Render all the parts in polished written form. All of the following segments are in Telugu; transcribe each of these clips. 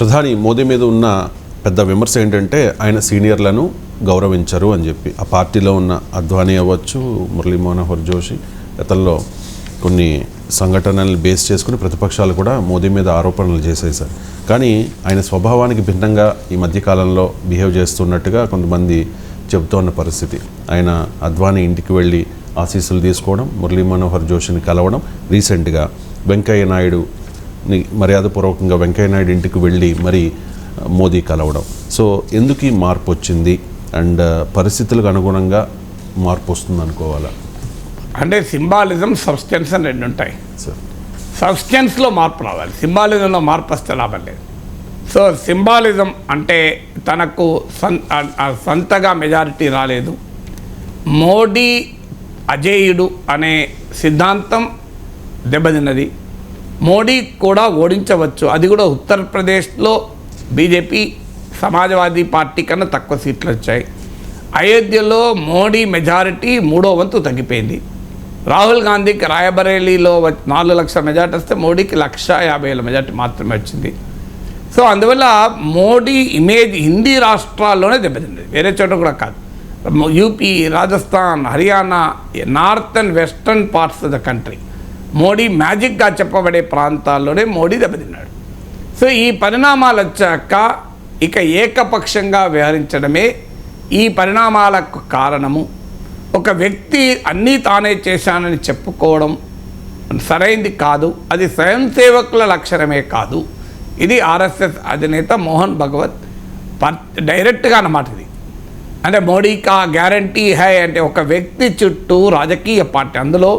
ప్రధాని మోదీ మీద ఉన్న పెద్ద విమర్శ ఏంటంటే ఆయన సీనియర్లను గౌరవించరు అని చెప్పి. ఆ పార్టీలో ఉన్న అద్వానీ అవ్వచ్చు, మురళీ మనోహర్ జోషి, గతంలో కొన్ని సంఘటనల్ని బేస్ చేసుకుని ప్రతిపక్షాలు కూడా మోదీ మీద ఆరోపణలు చేశాయి సార్. కానీ ఆయన స్వభావానికి భిన్నంగా ఈ మధ్యకాలంలో బిహేవ్ చేస్తున్నట్టుగా కొంతమంది చెబుతోన్న పరిస్థితి. ఆయన అద్వానీ ఇంటికి వెళ్ళి ఆశీస్సులు తీసుకోవడం, మురళీ మనోహర్ జోషిని కలవడం, రీసెంట్గా వెంకయ్య నాయుడుని మర్యాదపూర్వకంగా వెంకయ్య నాయుడు ఇంటికి వెళ్ళి మరి మోదీ కలవడం. సో ఎందుకు ఈ మార్పు వచ్చింది అండ్ పరిస్థితులకు అనుగుణంగా మార్పు వస్తుంది అనుకోవాలా? అంటే సింబాలిజం, సబ్స్టెన్స్ అని రెండు ఉంటాయి సార్. సబ్స్టెన్స్లో మార్పు రావాలి, సింబాలిజంలో మార్పు వస్తే లాభం లేదు. సో సింబాలిజం అంటే తనకు సొంతగా మెజారిటీ రాలేదు, మోడీ అజేయుడు అనే సిద్ధాంతం దెబ్బతిన్నది. మోడీ కూడా ఓడించవచ్చు, అది కూడా ఉత్తరప్రదేశ్లో బీజేపీ సమాజ్వాదీ పార్టీ కన్నా తక్కువ సీట్లు వచ్చాయి. అయోధ్యలో మోడీ మెజారిటీ 3వ వంతు తగ్గిపోయింది. రాహుల్ గాంధీకి రాయబరేలీలో 4 లక్షల మెజార్టీ వస్తే మోడీకి 1,50,000 మెజార్టీ మాత్రమే వచ్చింది. సో అందువల్ల మోడీ ఇమేజ్ హిందీ రాష్ట్రాల్లోనే దెబ్బతింది, వేరే చోట కూడా కాదు. UP, Rajasthan, Haryana, north and western parts of the country Modi మ్యాజిక్గా చెప్పబడే ప్రాంతాల్లోనే మోడీ దెబ్బతిన్నాడు. సో ఈ పరిణామాలు వచ్చాక ఇక ఏకపక్షంగా వ్యవహరించడమే ఈ పరిణామాలకు కారణము. ఒక వ్యక్తి అన్నీ తానే చేశానని చెప్పుకోవడం సరైంది కాదు, అది స్వయం సేవకుల లక్షణమే కాదు. ఇది ఆర్ఎస్ఎస్ అధినేత మోహన్ భగవత్ డైరెక్ట్గా అన్నమాట. ఇది అంటే మోడీకా గ్యారంటీ హై అంటే ఒక వ్యక్తి చుట్టూ రాజకీయ పార్టీ, అందులో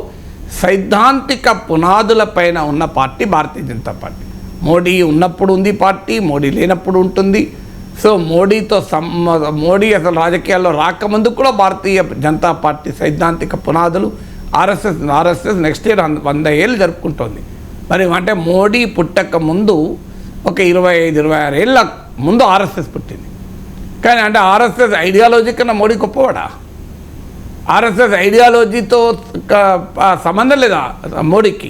సైద్ధాంతిక పునాదులపైన ఉన్న పార్టీ భారతీయ జనతా పార్టీ. మోడీ ఉన్నప్పుడు ఉంది పార్టీ, మోడీ లేనప్పుడు ఉంటుంది. సో మోడీ అసలు రాజకీయాల్లో రాకముందు కూడా భారతీయ జనతా పార్టీ సైద్ధాంతిక పునాదులు ఆర్ఎస్ఎస్ నెక్స్ట్ ఇయర్ 100 ఏళ్ళు జరుపుకుంటోంది. మరి అంటే మోడీ పుట్టక ముందు ఒక 25-26 ఏళ్ళ ముందు ఆర్ఎస్ఎస్ పుట్టింది. కానీ అంటే ఆర్ఎస్ఎస్ ఐడియాలజీ కన్నా మోడీ గొప్పవాడా? ఆర్ఎస్ఎస్ ఐడియాలజీతో సంబంధం లేదా మోడీకి?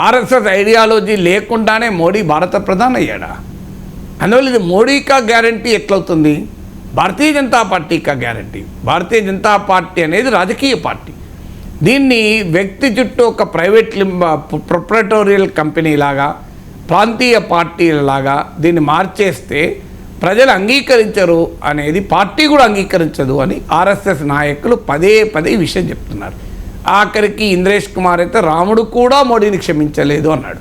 ఆర్ఎస్ఎస్ ఐడియాలజీ లేకుండానే మోడీ భారత ప్రధాని అయ్యాడా? అందువల్ల ఇది మోడీకా guarantee ఎట్లవుతుంది? Bharatiya Janata పార్టీకా guarantee. Bharatiya Janata party అనేది రాజకీయ పార్టీ. దీన్ని వ్యక్తి చుట్టూ ఒక ప్రైవేట్ ప్రొప్రైటోరియల్ కంపెనీ లాగా, ప్రాంతీయ పార్టీలలాగా దీన్ని మార్చేస్తే ప్రజలు అంగీకరించరు అనేది పార్టీ కూడా అంగీకరించదు అని ఆర్ఎస్ఎస్ నాయకులు పదే పదే ఈ విషయం చెప్తున్నారు. ఆఖరికి ఇంద్రేష్ కుమార్ అయితే రాముడు కూడా మోడీని క్షమించలేదు అన్నాడు.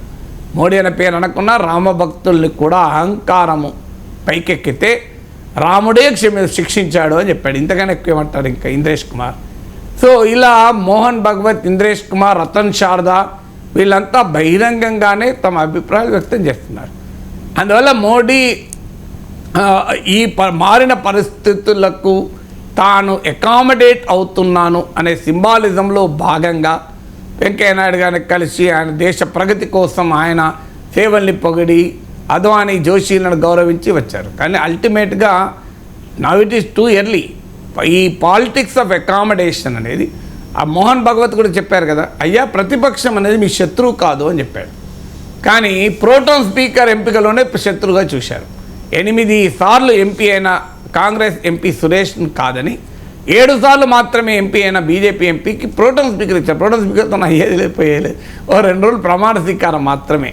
మోడీ అనే పేరు అనకున్నా రామభక్తుల్ని కూడా అహంకారము పైకెక్కితే రాముడే శిక్షించాడు అని చెప్పాడు. ఇంతకన్నా ఎక్కువ ఏమంటారు ఇంకా ఇంద్రేష్ కుమార్? సో ఇలా మోహన్ భగవత్, ఇంద్రేష్ కుమార్, రతన్ శారదా వీళ్ళంతా బహిరంగంగానే తమ అభిప్రాయాలు వ్యక్తం చేస్తున్నారు. అందువల్ల మోడీ ఈ మారిన పరిస్థితులకు తాను అకామిడేట్ అవుతున్నాను అనే సింబాలిజంలో భాగంగా వెంకయ్య నాయుడు గారిని కలిసి ఆయన దేశ ప్రగతి కోసం ఆయన సేవల్ని పొగిడి అద్వానీ, జోషిలను గౌరవించి వచ్చారు. కానీ అల్టిమేట్గా now it is too early. ఈ పాలిటిక్స్ ఆఫ్ అకామిడేషన్ అనేది ఆ మోహన్ భగవత్ కూడా చెప్పారు కదా, అయ్యా ప్రతిపక్షం అనేది మీ శత్రువు కాదు అని చెప్పాడు. కానీ ప్రోటోన్ స్పీకర్ ఎంపికలోనే శత్రువుగా చూశారు. 8 సార్లు ఎంపీ అయిన కాంగ్రెస్ ఎంపీ సురేష్ను కాదని 7 సార్లు మాత్రమే ఎంపీ అయిన బీజేపీ ఎంపీకి ప్రోటోన్ స్పీకర్ ఇచ్చారు. ప్రోటోన్ స్పీకర్తో అయ్యేది లేకపోయేది, 2 రోజులు ప్రమాణ స్వీకారం మాత్రమే.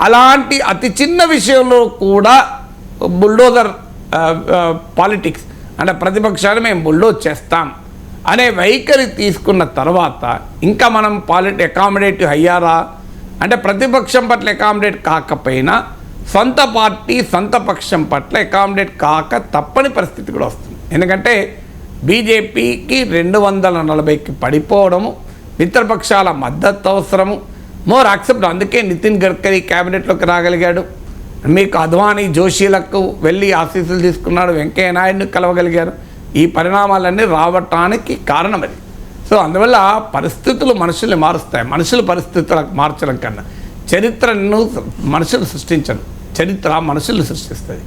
అలాంటి అతి చిన్న విషయంలో కూడా బుల్డోజర్ పాలిటిక్స్ అంటే ప్రతిపక్షాలు మేము బుల్డోజ్ చేస్తాం అనే వైఖరి తీసుకున్న తర్వాత ఇంకా మనం అకామిడేటివ్ అయ్యారా అంటే ప్రతిపక్షం పట్ల అకామిడేట్ కాకపోయినా సొంత పార్టీ, సొంత పక్షం పట్ల అకామిడేట్ కాక తప్పని పరిస్థితి కూడా వస్తుంది. ఎందుకంటే బీజేపీకి 240కి పడిపోవడము, మిత్రపక్షాల మద్దతు అవసరము, మోర్ యాక్సెప్ట్. అందుకే నితిన్ గడ్కరీ క్యాబినెట్లోకి రాగలిగాడు. మీకు అద్వానీ, జోషిలకు వెళ్ళి ఆశీస్సులు తీసుకున్నాడు, వెంకయ్య నాయుడిని కలవగలిగారు. ఈ పరిణామాలన్నీ రావటానికి కారణం అది. సో అందువల్ల పరిస్థితులు మనుషుల్ని మారుస్తాయి. మనుషులు పరిస్థితులకు మార్చడం కన్నా చరిత్రను మనుషులు సృష్టించరు, చరిత్ర మనుషులు సృష్టిస్తుంది.